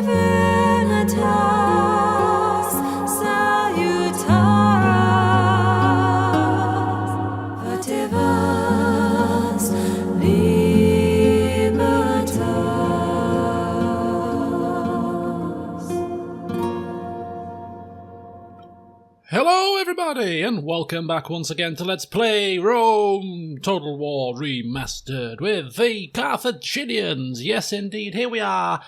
Divinitas salutaras, vertebras libertas. Hello everybody, and welcome back once again to Let's Play Rome Total War Remastered with the Carthaginians. Yes indeed, here we are,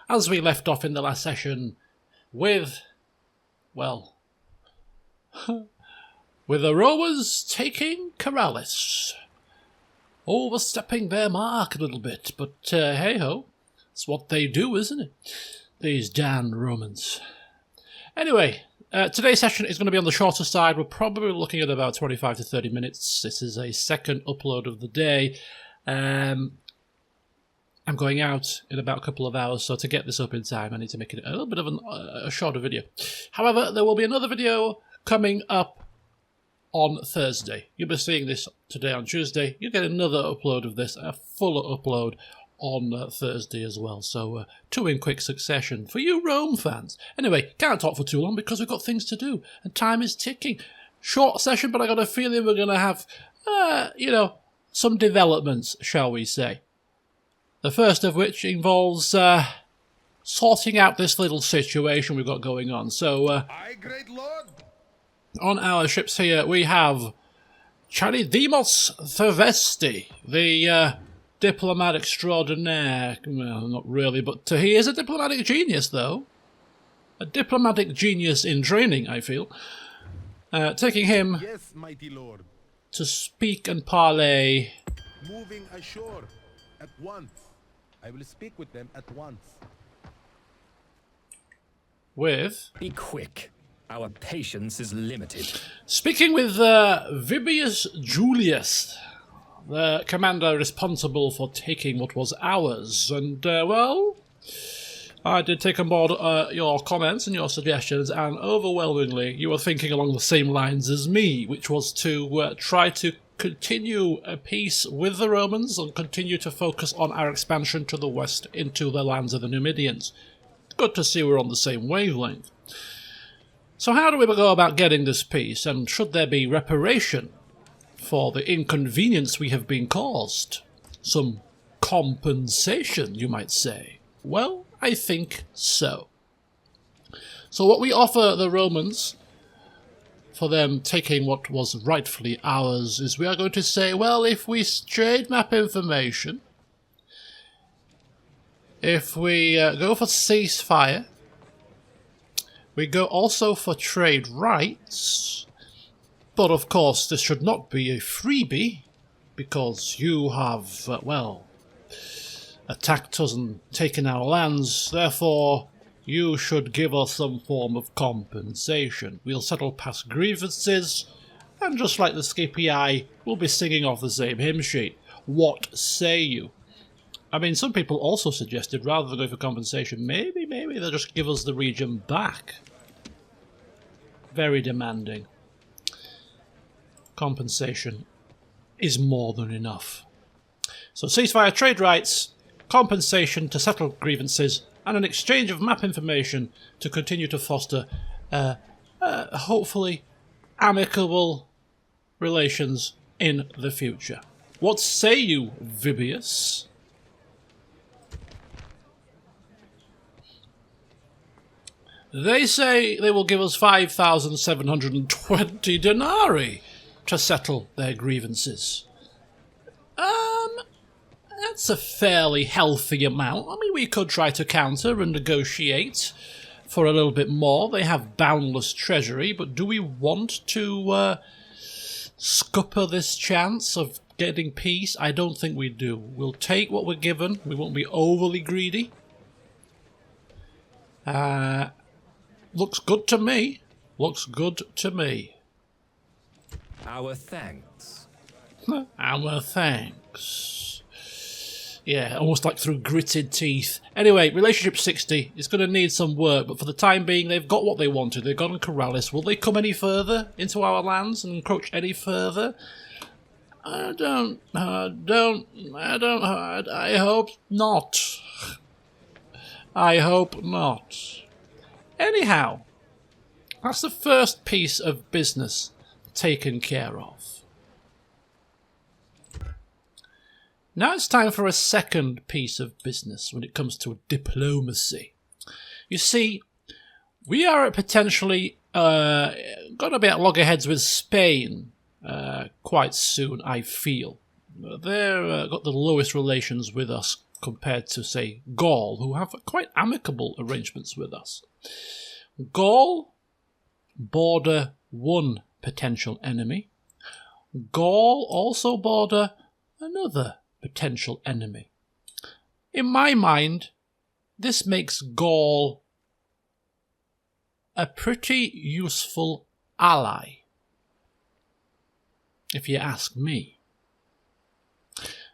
as we left off in the last session, with, well, with the Romans taking Corellis, overstepping their mark a little bit, but hey-ho, it's what they do, isn't it? These damn Romans. Anyway, today's session is going to be on the shorter side. We're probably looking at about 25 to 30 minutes. This is a second upload of the day. I'm going out in about a couple of hours, so to get this up in time, I need to make it a little bit of a shorter video. However, there will be another video coming up on Thursday. You'll be seeing this today on Tuesday. You'll get another upload of this, a fuller upload on Thursday as well. So two in quick succession for you Rome fans. Anyway, can't talk for too long because we've got things to do and time is ticking. Short session, but I got a feeling we're going to have, some developments, shall we say. The first of which involves sorting out this little situation we've got going on. So, Aye, great lord. On our ships here we have Charidimos Thervesti, the diplomat extraordinaire. Well, not really, but he is a diplomatic genius, though. A diplomatic genius in training, I feel. Taking him Yes, mighty lord. to speak and parley Moving ashore at once. I will speak with them at once. with... Be quick. Our patience is limited. Speaking with Vibius Julius, the commander responsible for taking what was ours. And, well, I did take on board your comments and your suggestions, and overwhelmingly you were thinking along the same lines as me, which was to try to continue a peace with the Romans and continue to focus on our expansion to the west into the lands of the Numidians. Good to see we're on the same wavelength. So how do we go about getting this peace, and should there be reparation for the inconvenience we have been caused? Some compensation, you might say. Well, I think so. So what we offer the Romans for them taking what was rightfully ours is we are going to say, well, if we trade map information, if we go for ceasefire, we go also for trade rights, but of course this should not be a freebie, because you have, attacked us and taken our lands, therefore you should give us some form of compensation. We'll settle past grievances, and just like the Scipii, we'll be singing off the same hymn sheet. What say you? I mean, some people also suggested, rather than going for compensation, maybe they'll just give us the region back. Very demanding. Compensation is more than enough. So ceasefire, trade rights, compensation to settle grievances, and an exchange of map information to continue to foster, hopefully, amicable relations in the future. What say you, Vibius? They say they will give us 5,720 denarii to settle their grievances. That's a fairly healthy amount. I mean, we could try to counter and negotiate for a little bit more. They have boundless treasury, but do we want to scupper this chance of getting peace? I don't think we do. We'll take what we're given. We won't be overly greedy. Looks good to me. Looks good to me. Our thanks. Our thanks. Yeah, almost like through gritted teeth. Anyway, Relationship 60 is going to need some work, but for the time being, they've got what they wanted. They've got on Corellis. Will they come any further into our lands and encroach any further? I hope not. I hope not. Anyhow, that's the first piece of business taken care of. Now it's time for a second piece of business when it comes to diplomacy. You see, we are potentially going to be at loggerheads with Spain quite soon, I feel. They've got the lowest relations with us compared to, say, Gaul, who have quite amicable arrangements with us. Gaul border one potential enemy. Gaul also border another potential enemy. In my mind, this makes Gaul a pretty useful ally, if you ask me.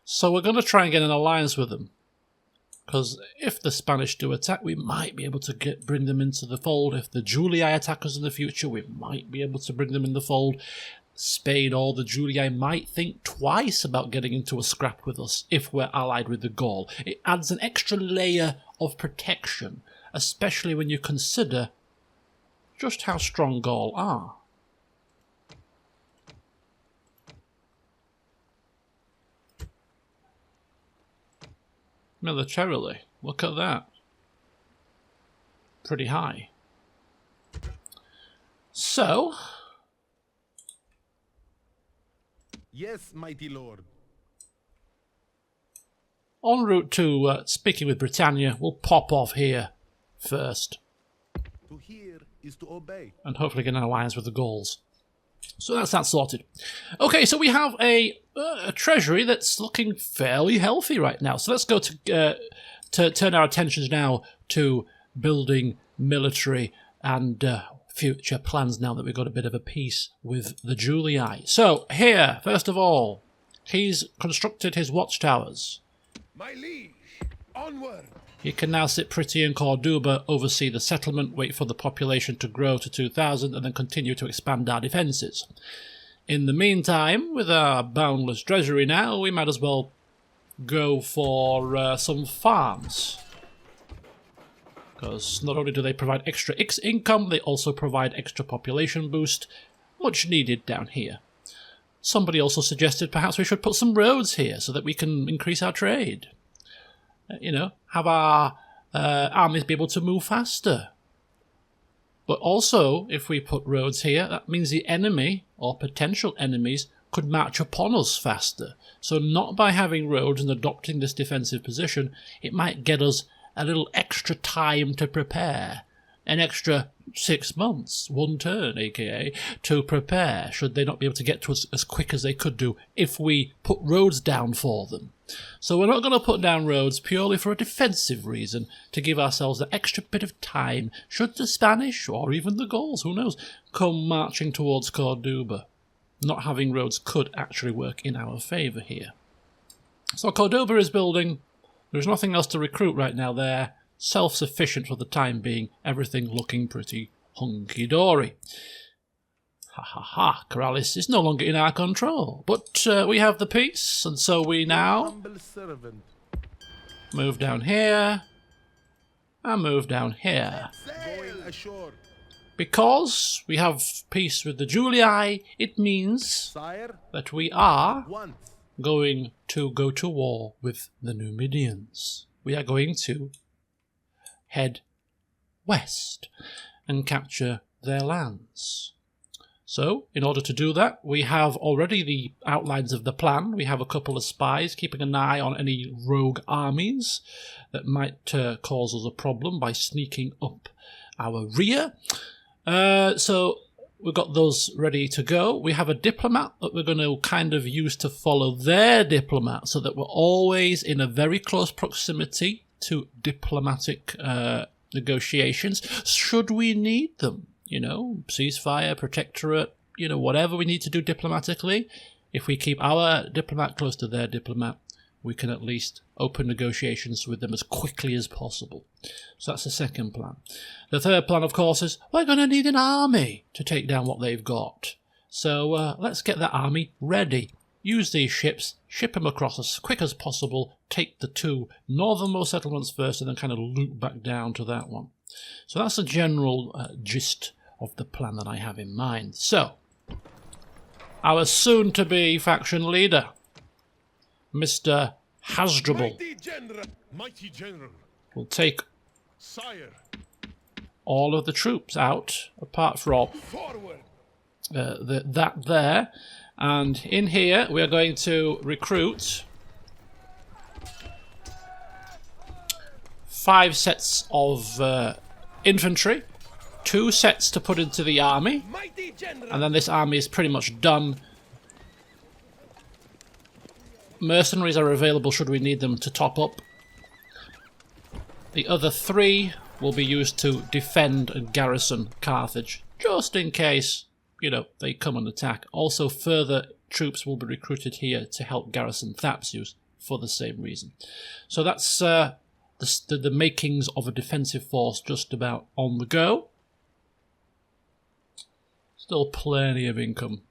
So we're going to try and get an alliance with them, because if the Spanish do attack, we might be able to bring them into the fold. If the Julii attack us in the future, we might be able to bring them in the fold. Spain or the Julii might think twice about getting into a scrap with us if we're allied with the Gaul. It adds an extra layer of protection, especially when you consider just how strong Gaul are. Militarily, look at that. Pretty high. So, Yes, mighty lord. en route to speaking with Britannia, we'll pop off here first. To hear is to obey. And hopefully get an alliance with the Gauls. So that's that sorted. Okay, so we have a treasury that's looking fairly healthy right now. So let's go to turn our attentions now to building military and future plans now that we've got a bit of a peace with the Julii. So here, first of all, he's constructed his watchtowers. My liege, onward. He can now sit pretty in Corduba, oversee the settlement, wait for the population to grow to 2,000, and then continue to expand our defences. In the meantime, with our boundless treasury now, we might as well go for some farms. Because not only do they provide extra income, they also provide extra population boost, much needed down here. Somebody also suggested perhaps we should put some roads here so that we can increase our trade. You know, have our armies be able to move faster. But also, if we put roads here, that means the enemy, or potential enemies, could march upon us faster. So not by having roads and adopting this defensive position, it might get us a little extra time to prepare. An extra 6 months, one turn, aka, to prepare, should they not be able to get to us as quick as they could do if we put roads down for them. So we're not going to put down roads purely for a defensive reason, to give ourselves that extra bit of time, should the Spanish, or even the Gauls, who knows, come marching towards Corduba. Not having roads could actually work in our favour here. So Corduba is building. There's nothing else to recruit right now there. Self-sufficient for the time being, everything looking pretty hunky-dory. Ha ha ha, Corrales is no longer in our control, but we have the peace, and so we now Humble servant. move down here, and move down here. Going ashore. Because we have peace with the Julii, it means Sire, that we are once. going to go to war with the Numidians. We are going to head west and capture their lands. So, in order to do that, we have already the outlines of the plan. We have a couple of spies keeping an eye on any rogue armies that might cause us a problem by sneaking up our rear. So we've got those ready to go. We have a diplomat that we're going to kind of use to follow their diplomat, so that we're always in a very close proximity to diplomatic negotiations, should we need them. You know, ceasefire, protectorate, you know, whatever we need to do diplomatically. If we keep our diplomat close to their diplomat, we can at least open negotiations with them as quickly as possible. So that's the second plan. The third plan, of course, is we're going to need an army to take down what they've got. So let's get that army ready. use these ships, ship them across as quick as possible, take the 2 northernmost settlements first, and then kind of loop back down to that one. So that's the general gist of the plan that I have in mind. So, our soon-to-be faction leader, Mr. Hasdrubal, Mighty general, will take sire, all of the troops out, apart from forward. that there. And in here, we are going to recruit 5 sets of infantry, 2 sets to put into the army, Mighty general. and then this army is pretty much done. Mercenaries are available should we need them to top up. The other 3 will be used to defend and garrison Carthage, just in case, you know, they come and attack. Also, further troops will be recruited here to help garrison Thapsus for the same reason. So that's the makings of a defensive force just about on the go. Still plenty of income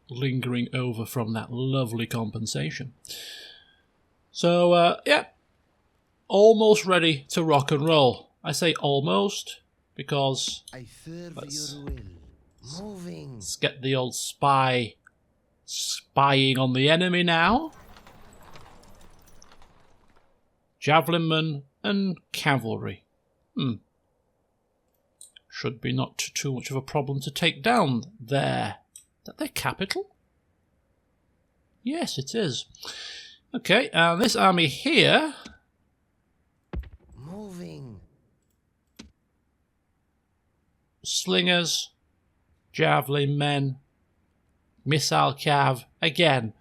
lingering over from that lovely compensation. So, yeah, almost ready to rock and roll. I say almost because I serve your will. Moving. let's get the old spying on the enemy now. Javelinmen and cavalry. Should be not too much of a problem to take down there. Is that their capital? Yes, it is. Okay, and this army here... Moving. Slingers, javelin men, missile cav. Again,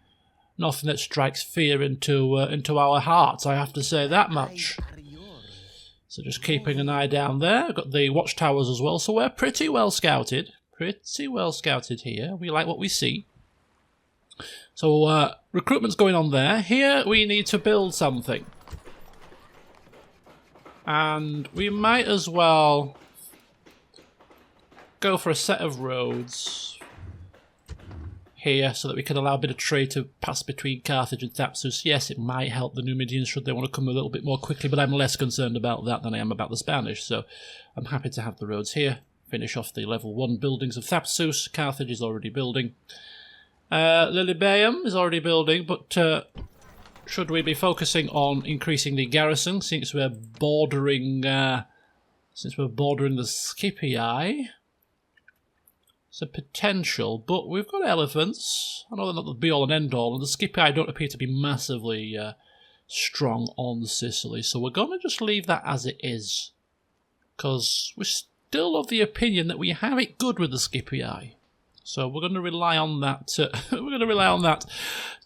nothing that strikes fear into our hearts, I have to say that much. Are yours. So just keeping an eye down there. Got the watchtowers as well, so we're pretty well scouted. Pretty well scouted here. We like what we see. So recruitment's going on there. Here we need to build something. And we might as well go for a set of roads here so that we can allow a bit of trade to pass between Carthage and Thapsus. Yes, it might help the Numidians should they want to come a little bit more quickly, but I'm less concerned about that than I am about the Spanish, so I'm happy to have the roads here. Finish off the level 1 buildings of Thapsus. Carthage is already building. Lilybaeum is already building, but should we be focusing on increasing the garrison since we're bordering the Scipii? It's a potential, but we've got elephants. I know they're not the be-all and end-all, and the Scipii don't appear to be massively strong on Sicily, so we're going to just leave that as it is, because we're still of the opinion that we have it good with the Scipii. So we're going to rely on that.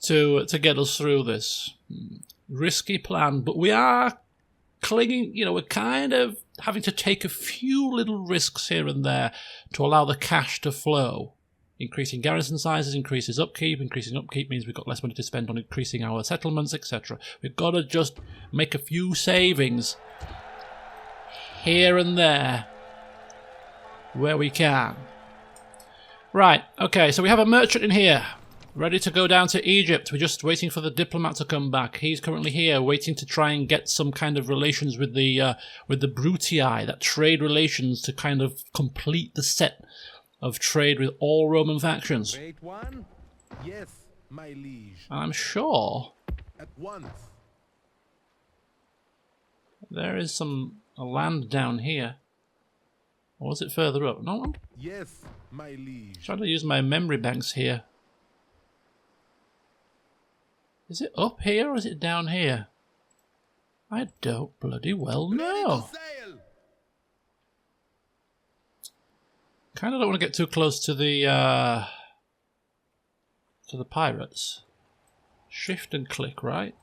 To get us through this risky plan, but we are clinging. You know, we're kind of having to take a few little risks here and there to allow the cash to flow. Increasing garrison sizes increases upkeep. Increasing upkeep means we've got less money to spend on increasing our settlements, etc. We've got to just make a few savings here and there where we can. Right, okay, so we have a merchant in here, ready to go down to Egypt. We're just waiting for the diplomat to come back. He's currently here, waiting to try and get some kind of relations with the Brutii, that trade relations to kind of complete the set of trade with all Roman factions. Great one? Yes, my liege. I'm sure At once. there is a land down here. Or was it further up? No, I'm Yes, my liege. trying to use my memory banks here. Is it up here or is it down here? I don't bloody well Ready know. to sail. Kind of don't want to get too close to the pirates. Shift and click, right?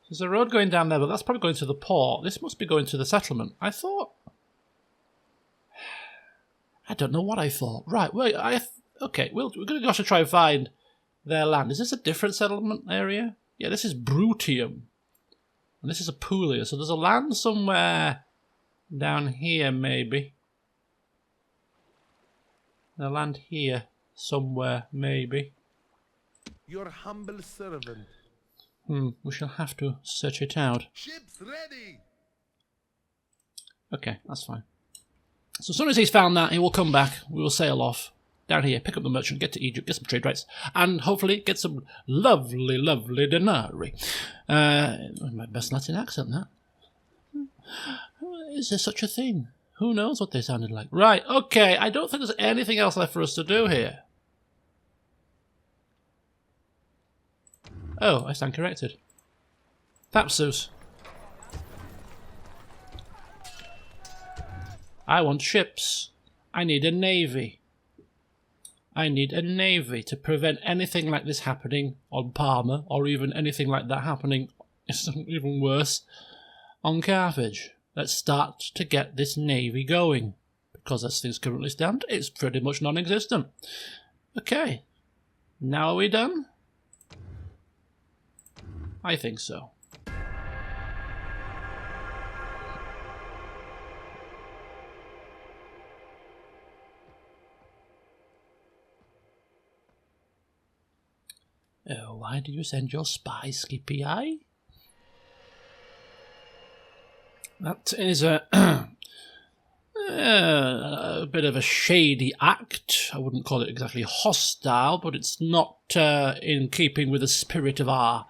There's a road going down there, but that's probably going to the port. This must be going to the settlement. I thought... I don't know what I thought. Right, well, okay, we're going to have to try and find their land. Is this a different settlement area? Yeah, this is Brutium. And this is Apulia, so there's a land somewhere down here, maybe. They'll land here somewhere, maybe. Your humble servant. We shall have to search it out. Ships ready. Okay, that's fine. So as soon as he's found that, he will come back. We will sail off down here, pick up the merchant, get to Egypt, get some trade rights, and hopefully get some lovely, lovely denarii. My best Latin accent, that. Is there such a thing? Who knows what they sounded like? Right, okay, I don't think there's anything else left for us to do here. Oh, I stand corrected. Thapsus. I want ships. I need a navy. I need a navy to prevent anything like this happening on Parma, or even anything like that happening, even worse, on Carthage. Let's start to get this navy going, because as things currently stand, it's pretty much non-existent. Okay, now are we done? I think so. Oh, why do you send your spies, Skippy Eye? That is a bit of a shady act. I wouldn't call it exactly hostile, but it's not in keeping with the spirit of our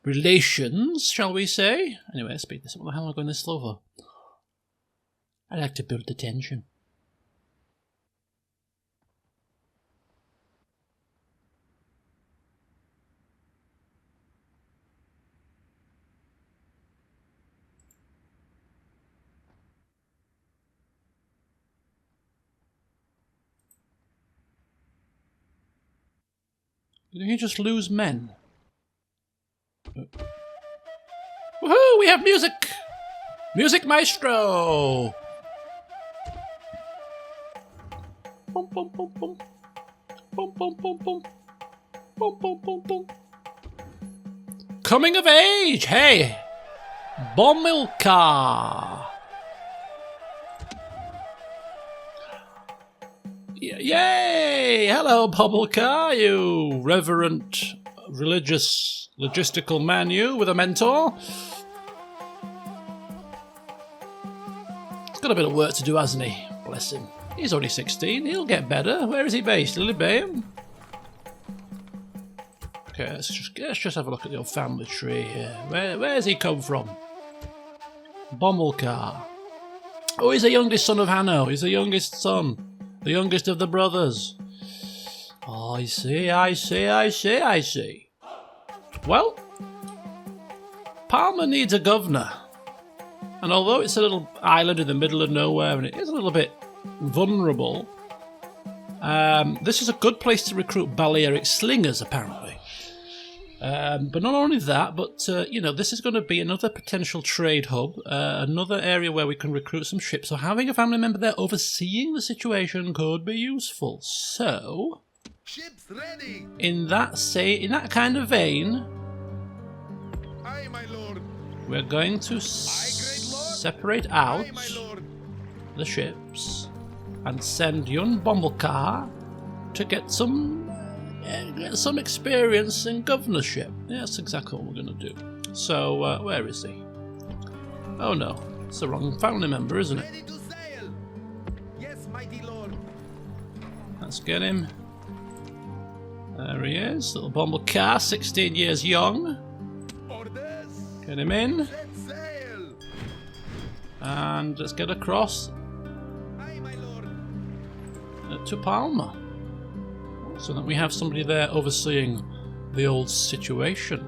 relations, shall we say? Anyway, let's speed this up. What the hell am I going this slow for? I like to build the tension. Did he just lose men? Woohoo! We have music! Music maestro! Bum, bum, bum, bum. Bum, bum, bum, bum. Bum, bum, bum, bum. Coming of age! Hey! Bomilcar! Yay! Hello, Bomilcar, you reverent, religious, logistical man, you, with a mentor. He's got a bit of work to do, hasn't he? Bless him. He's only 16, he'll get better. Where is he based? Lilybaeum? Okay, let's just have a look at the old family tree here. Where's he come from? Bomilcar. Oh, he's the youngest son of Hanno. He's the youngest son. The youngest of the brothers. Oh, I see. Well, Parma needs a governor. And although it's a little island in the middle of nowhere and it is a little bit vulnerable, this is a good place to recruit Balearic slingers, apparently. But not only that, but, you know, this is going to be another potential trade hub, another area where we can recruit some ships. So having a family member there overseeing the situation could be useful. So, Ships ready. in that kind of vein, Aye, my lord. we're going to separate out Aye, my lord. the ships and young young Bomilcar to get some experience in governorship. Yeah, that's exactly what we're going to do. So, where is he? Oh no, it's the wrong family member, isn't it? Ready to sail. Yes, mighty lord. Let's get him. There he is, little Bomilcar, 16 years young. Orders. Get him in, Set sail. and let's get across Aye, my lord. to Palma, so that we have somebody there overseeing the old situation.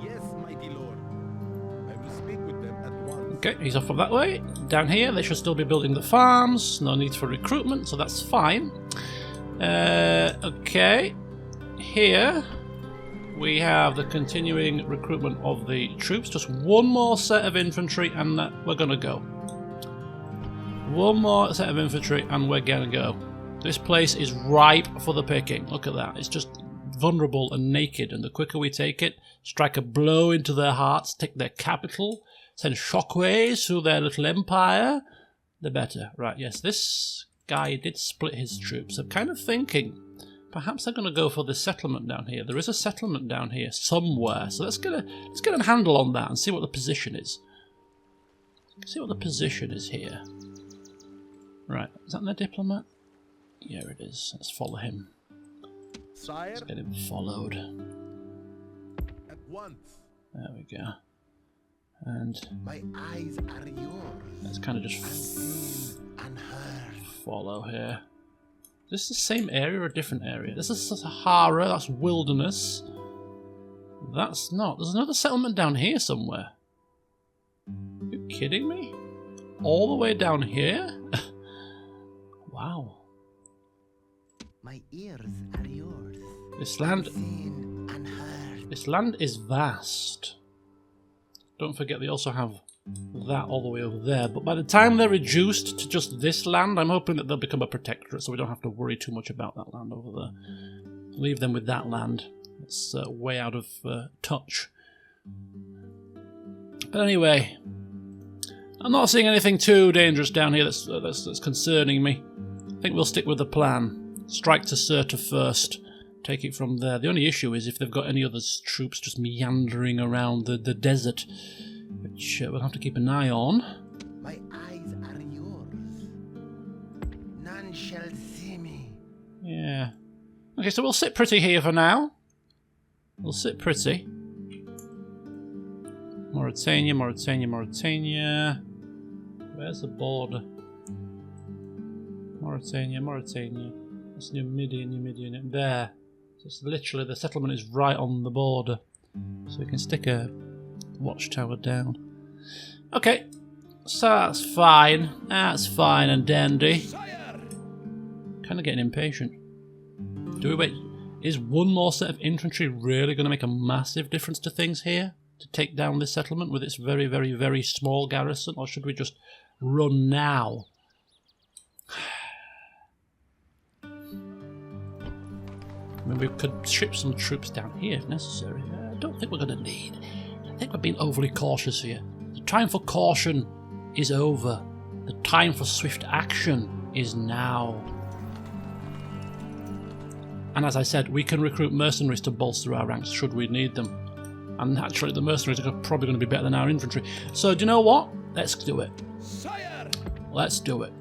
Yes, mighty lord. I will speak with them at once. Okay, he's off from that way. Down here, they should still be building the farms. No need for recruitment, so that's fine. Okay, here we have the continuing recruitment of the troops. Just one more set of infantry, and we're gonna go. One more set of infantry, and we're gonna go. This place is ripe for the picking. Look at that. It's just vulnerable and naked, and the quicker we take it, strike a blow into their hearts, take their capital, send shockwaves through their little empire, the better. Right, yes, this guy did split his troops. I'm kind of thinking perhaps they're going to go for the settlement down here. There is a settlement down here somewhere, so let's get a handle on that and see what the position is. See what the position is here. Right, is that the diplomat? Yeah, it is. Let's follow him. Sire, Let's get him followed. at once. There we go. And My eyes are yours. let's kind of just Unseen, unheard. follow here. Is this the same area or a different area? This is Sahara, that's wilderness. That's not. There's another settlement down here somewhere. Are you kidding me? All the way down here? Wow. My ears are yours. This land Unseen, unheard. This land is vast. Don't forget they also have that all the way over there. But by the time they're reduced to just this land, I'm hoping that they'll become a protectorate, so we don't have to worry too much about that land over there. Leave them with that land. It's way out of touch. But anyway, I'm not seeing anything too dangerous down here that's concerning me. I think we'll stick with the plan. Strike to Cirta first. Take it from there. The only issue is if they've got any other troops just meandering around the desert, which we'll have to keep an eye on. My eyes are yours. None shall see me. Yeah. Okay, so we'll sit pretty here for now. We'll sit pretty. Mauritania, Mauritania, Mauritania. Where's the border? Mauritania, Mauritania. That's Numidia, Numidia. There. So it's literally the settlement is right on the border. So we can stick a watchtower down. Okay. So that's fine. That's fine and dandy. Kind of getting impatient. Do we wait? Is one more set of infantry really going to make a massive difference to things here? To take down this settlement with its very, very, very small garrison? Or should we just run now? I mean, we could ship some troops down here if necessary. I don't think we're going to need. I think we're being overly cautious here. The time for caution is over. The time for swift action is now. And as I said, we can recruit mercenaries to bolster our ranks should we need them. And naturally, the mercenaries are probably going to be better than our infantry. So, do you know what? Let's do it. Sire! Let's do it.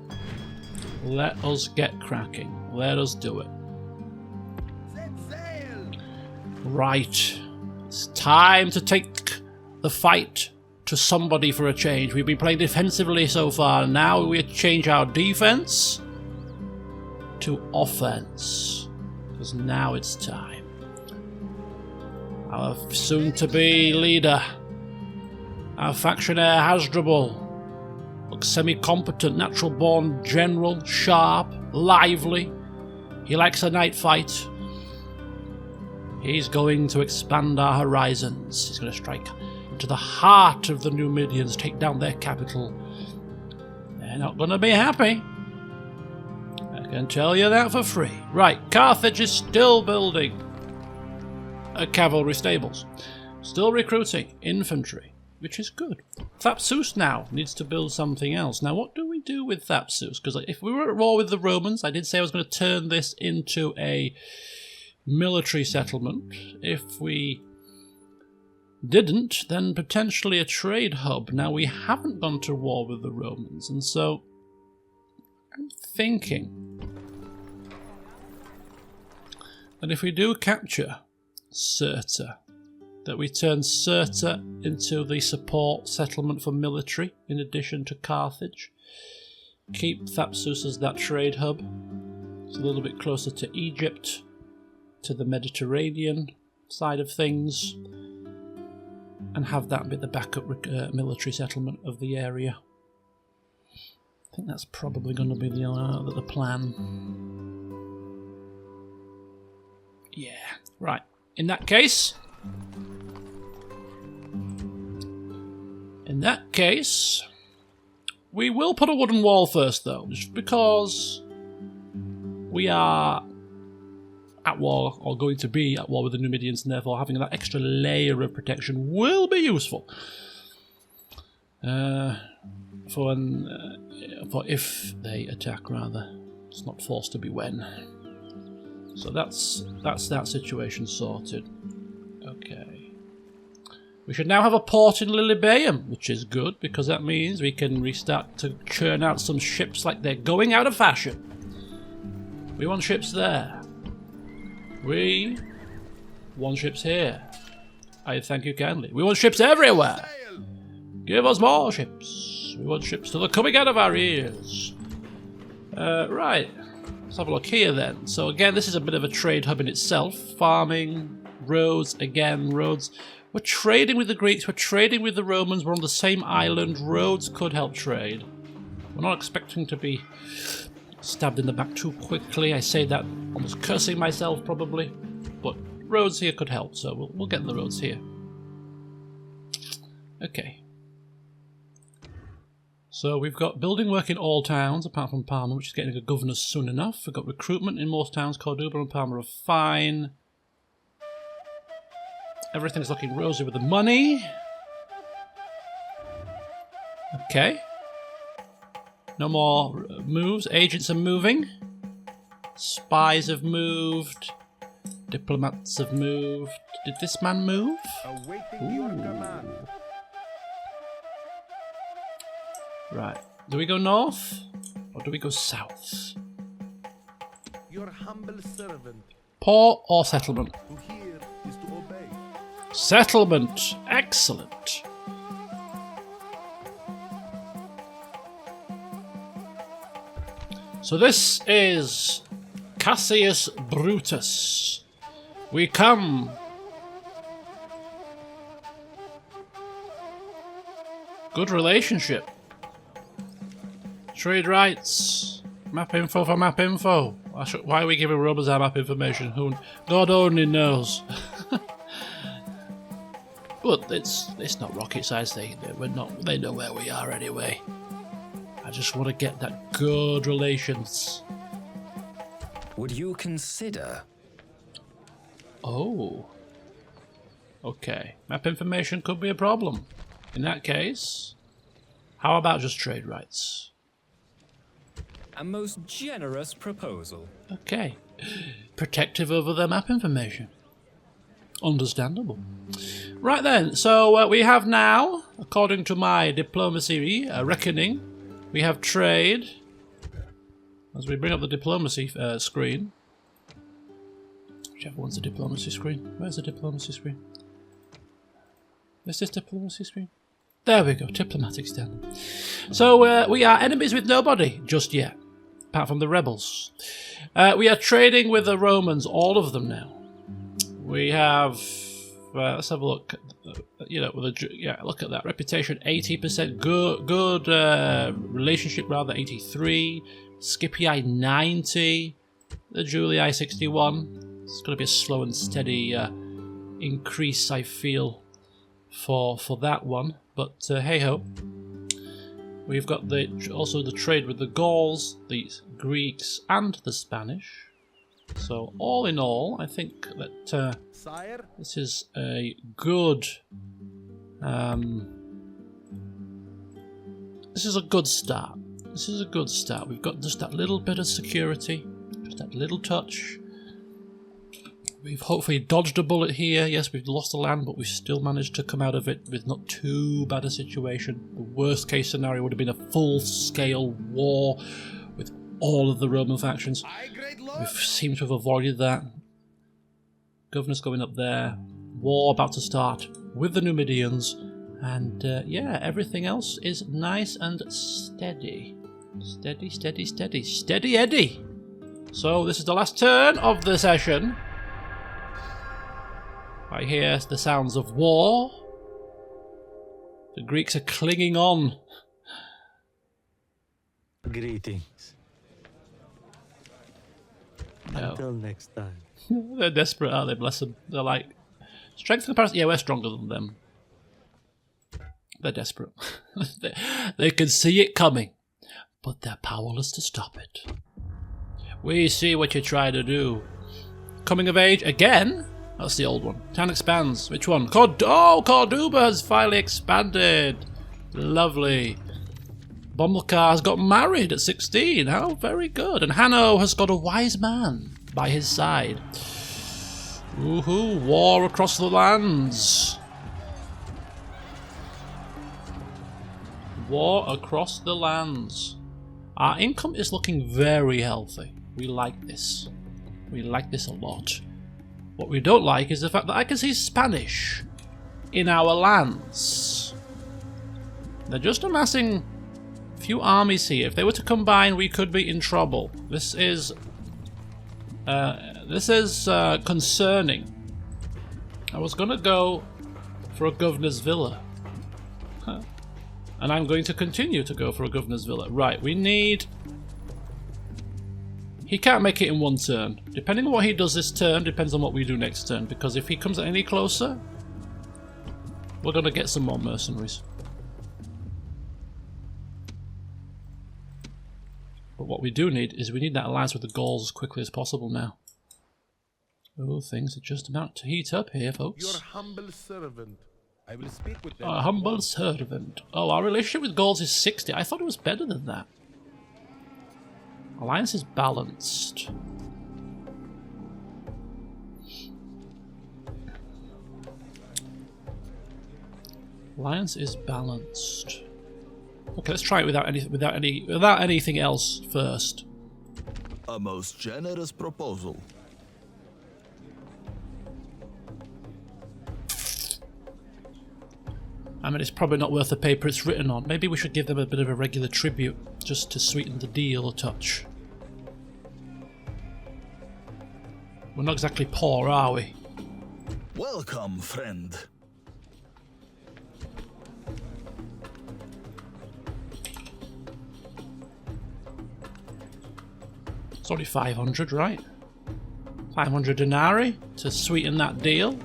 Let us get cracking. Let us do it. Set sail! Right. It's time to take the fight to somebody for a change. We've been playing defensively so far, and now we change our defense to offense. Because now it's time. Our soon-to-be leader, our faction heir Hasdrubal, looks semi-competent, natural-born general, sharp, lively. He likes a night fight. He's going to expand our horizons. He's going to strike into the heart of the Numidians, take down their capital. They're not going to be happy. I can tell you that for free. Right, Carthage is still building cavalry stables. Still recruiting infantry, which is good. Thapsus now needs to build something else. Now, what do we do with Thapsus? Because if we were at war with the Romans, I did say I was going to turn this into a military settlement. If we didn't, then potentially a trade hub. Now, we haven't gone to war with the Romans, and so I'm thinking that if we do capture Cirta, that we turn Cirta into the support settlement for military in addition to Carthage. Keep Thapsus as that trade hub. It's a little bit closer to Egypt, to the Mediterranean side of things, and have that be the backup military settlement of the area. I think that's probably going to be the plan. Yeah, right. In that case, we will put a wooden wall first, though, just because we are at war, or going to be at war with the Numidians, and therefore having that extra layer of protection will be useful. For if they attack, rather. It's not forced to be when. So that's that situation sorted. Okay. We should now have a port in Lilibeum, which is good because that means we can restart to churn out some ships like they're going out of fashion. We want ships there. We want ships here. I thank you kindly. We want ships everywhere. Give us more ships. We want ships till they're coming out of our ears. Right. Let's have a look here then. So again, this is a bit of a trade hub in itself. Farming, roads, again, roads. We're trading with the Greeks, we're trading with the Romans, we're on the same island. Roads could help trade. We're not expecting to be stabbed in the back too quickly. I say that almost cursing myself probably. But roads here could help, so we'll get the roads here. Okay. So we've got building work in all towns, apart from Parma, which is getting a governor soon enough. We've got recruitment in most towns. Corduba and Parma are fine. Everything's looking rosy with the money. Okay. No more moves. Agents are moving. Spies have moved. Diplomats have moved. Did this man move? Awaiting your command. Right. Do we go north? Or do we go south? Your humble servant. Port or settlement? To hear is to obey. Settlement. Excellent. So this is Cassius Brutus. We come. Good relationship. Trade rights. Map info for map info. Why are we giving Romans our map information? God only knows. But it's not rocket science. They know where we are anyway. I just want to get that good relations. Would you consider? Oh. Okay. Map information could be a problem. In that case, how about just trade rights? A most generous proposal. Okay. Protective over their map information. Understandable. Right then, so we have now, according to my diplomacy reckoning, we have trade. As we bring up the diplomacy screen. Whichever one's the diplomacy screen. Where's the diplomacy screen? Is this diplomacy screen? There we go, diplomatic standard. So we are enemies with nobody just yet, apart from the rebels. We are trading with the Romans, all of them now. We have, let's have a look. Look at that reputation, 80%. Good relationship, rather, 83. Scipii 90. The Julii 61. It's going to be a slow and steady increase, I feel, for that one. But hey ho. We've got also the trade with the Gauls, the Greeks, and the Spanish. So all in all, I think that Sire, this is a good. This is a good start. This is a good start. We've got just that little bit of security, just that little touch. We've hopefully dodged a bullet here. Yes, we've lost the land, but we've still managed to come out of it with not too bad a situation. The worst case scenario would have been a full-scale war with all of the Roman factions. We've seemed to have avoided that. Governor's going up there. War about to start with the Numidians. And yeah, everything else is nice and steady. Steady, steady, steady. Steady Eddie! So this is the last turn of the session. I hear the sounds of war. The Greeks are clinging on. Greetings. No. Until next time. They're desperate, aren't they? Bless them. They're like, strength comparison. Yeah, we're stronger than them. They're desperate. They can see it coming, but they're powerless to stop it. We see what you're trying to do. Coming of age again? That's the old one. Town expands. Which one? Corduba has finally expanded. Lovely. Bomilcar has got married at 16. How very good. And Hanno has got a wise man by his side. Woohoo, war across the lands. War across the lands. Our income is looking very healthy. We like this. We like this a lot. What we don't like is the fact that I can see Spanish in our lands. They're just amassing a few armies here. If they were to combine, we could be in trouble. This is concerning. I was gonna go for a governor's villa. And I'm going to continue to go for a governor's villa. Right, we need... He can't make it in one turn. Depending on what he does this turn, depends on what we do next turn. Because if he comes any closer, we're going to get some more mercenaries. But what we do need is we need that alliance with the Gauls as quickly as possible now. Oh, things are just about to heat up here, folks. Your humble servant. I will speak with them. A humble servant. Oh, our relationship with Gauls is 60. I thought it was better than that. Alliance is balanced. Alliance is balanced. Okay, let's try it without anything else first. A most generous proposal. I mean, it's probably not worth the paper it's written on. Maybe we should give them a bit of a regular tribute, just to sweeten the deal a touch. We're not exactly poor, are we? Welcome, friend. It's only 500, right? 500 denarii to sweeten that deal.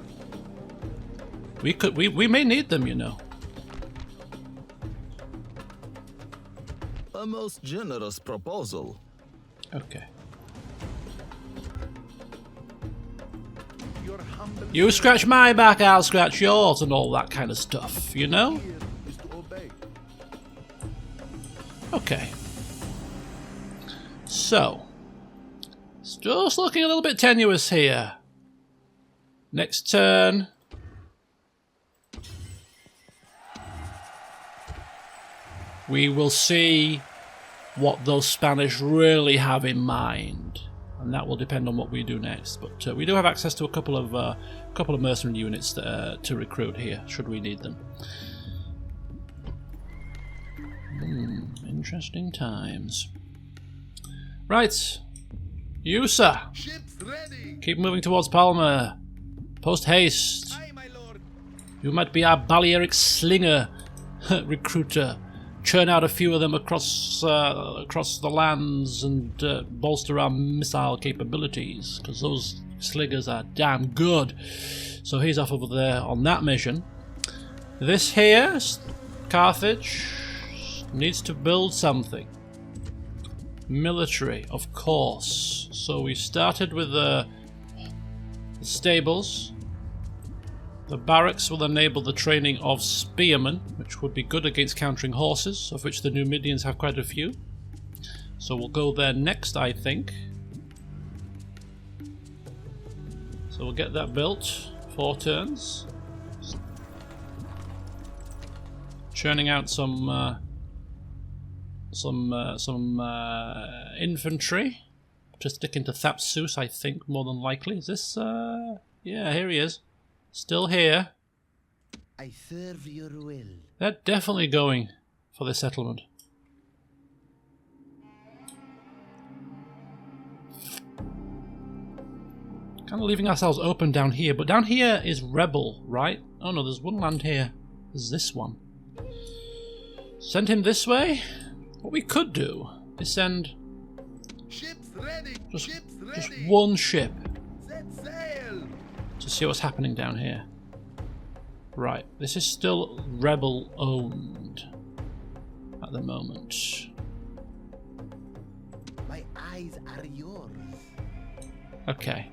We may need them, you know. A most generous proposal. Okay. Your humble You scratch my back, I'll scratch yours, and all that kind of stuff, you know? servant is to obey. Okay. So, it's just looking a little bit tenuous here. Next turn. We will see what those Spanish really have in mind, and that will depend on what we do next. But we do have access to a couple of mercenary units to recruit here, should we need them. Interesting times. Right, you sir, Ships ready. keep moving towards Palma. Post haste. Aye, my lord. You might be our Balearic slinger recruiter. Churn out a few of them across the lands and bolster our missile capabilities, because those slingers are damn good. So he's off over there on that mission. This here, Carthage, needs to build something. Military, of course. So we started with the stables. The barracks will enable the training of spearmen, which would be good against countering horses, of which the Numidians have quite a few. So we'll go there next, I think. So we'll get that built. 4 turns. Churning out some infantry to stick into Thapsus, I think, more than likely. Is this? Yeah, here he is. Still here. I serve your will. They're definitely going for this settlement. Kind of leaving ourselves open down here, but down here is rebel, right? Oh no, there's one land here. There's this one. Send him this way? What we could do is send Ships ready. just Ships ready. one ship Set sail. to see what's happening down here. Right, this is still rebel owned at the moment. My eyes are yours. Okay.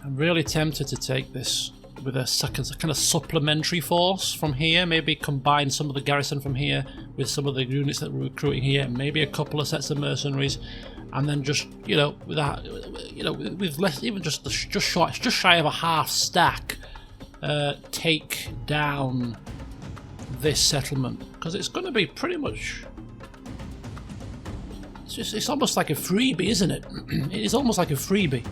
I'm really tempted to take this with a kind of supplementary force from here. Maybe combine some of the garrison from here with some of the units that we're recruiting here. Maybe a couple of sets of mercenaries, and then just with less, even just shy of a half stack, take down this settlement, because it's going to be pretty much. It's almost like a freebie, isn't it? It is almost like a freebie.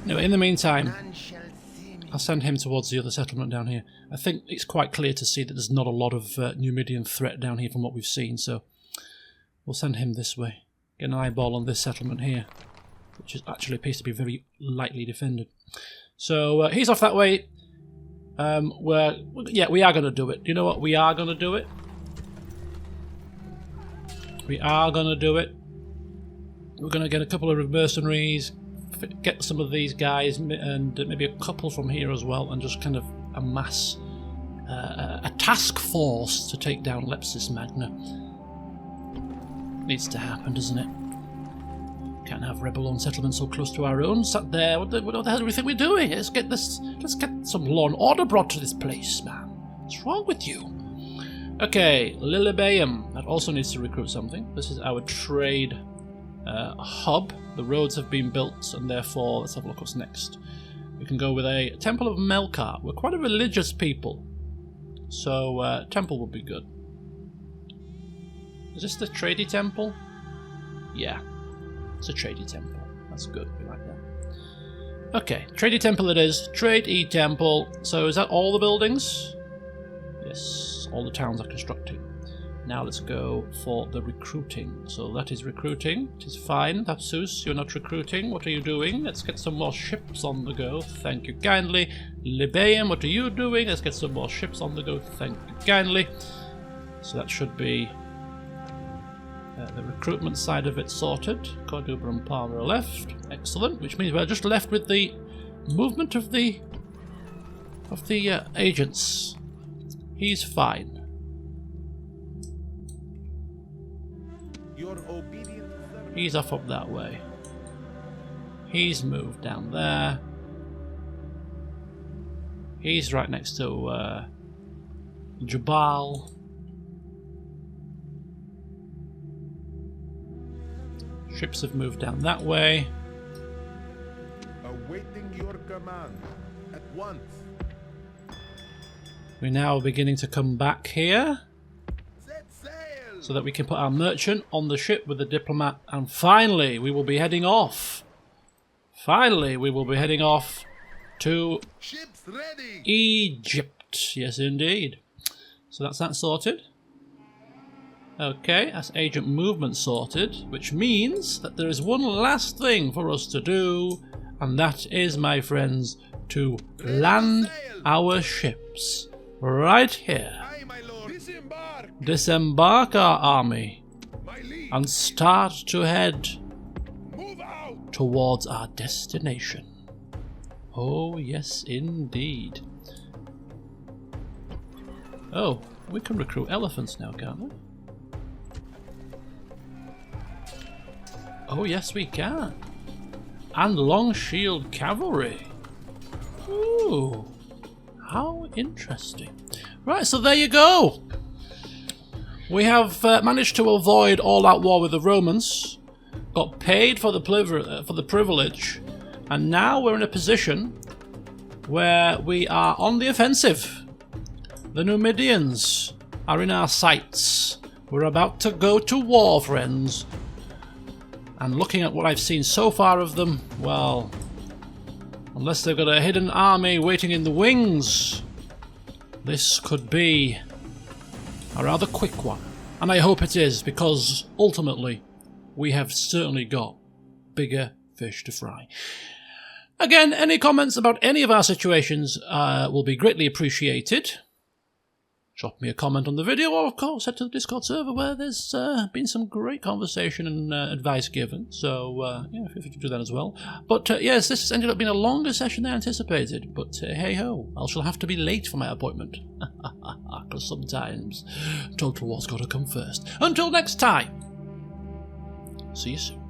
Anyway, in the meantime, I'll send him towards the other settlement down here. I think it's quite clear to see that there's not a lot of Numidian threat down here from what we've seen, so we'll send him this way. Get an eyeball on this settlement here, which actually appears to be very lightly defended. So he's off that way. Yeah, we are going to do it. Do you know what? We are going to do it. We are going to do it. We're going to get a couple of mercenaries, get some of these guys, and maybe a couple from here as well, and just kind of amass a task force to take down Lepsis Magna. Needs to happen, doesn't it? Can't have rebel-owned settlements so close to our own. Sat there. What the hell do we think we're doing? Let's get some law and order brought to this place, man. What's wrong with you? Okay, Lilibeum. That also needs to recruit something. This is our trade hub. The roads have been built, and therefore, let's have a look what's next. We can go with a Temple of Melkart. We're quite a religious people, so temple would be good. Is this the tradey temple? Yeah. It's a tradey temple. That's good. We like that. Okay, tradey temple it is. Trade-y temple. So is that all the buildings? Yes, all the towns are constructing. Now let's go for the recruiting. So that is recruiting. It is fine. Thapsus, you're not recruiting. What are you doing? Let's get some more ships on the go. Thank you kindly. Libeum, what are you doing? Let's get some more ships on the go. Thank you kindly. So that should be the recruitment side of it sorted. Cordoba and Palmer are left. Excellent. Which means we're just left with the movement of the agents. He's fine. Your obedient servant. He's off up that way. He's moved down there. He's right next to Jabal. Ships have moved down that way. Awaiting your command at once. We're now beginning to come back here, Set sail. so that we can put our merchant on the ship with the diplomat, and finally we will be heading off. Finally we will be heading off to Ships ready. Egypt. Yes, indeed. So that's that sorted. Okay, that's agent movement sorted, which means that there is one last thing for us to do, and that is, my friends, to land our ships right here. Aye, my lord. Disembark. Disembark our army My liege. and start to head Move out. towards our destination. Oh, yes, indeed. Oh, we can recruit elephants now, can't we? Oh, yes, we can. And long shield cavalry. Ooh, how interesting. Right, so there you go. We have managed to avoid all-out war with the Romans, got paid for the privilege, and now we're in a position where we are on the offensive. The Numidians are in our sights. We're about to go to war, friends. And looking at what I've seen so far of them, well, unless they've got a hidden army waiting in the wings, this could be a rather quick one. And I hope it is, because ultimately we have certainly got bigger fish to fry. Again, any comments about any of our situations will be greatly appreciated. Drop me a comment on the video, or of course head to the Discord server where there's been some great conversation and advice given. So yeah, feel free to do that as well. But yes, this ended up being a longer session than anticipated. But hey ho, I shall have to be late for my appointment. Because sometimes Total War's got to come first. Until next time, see you soon.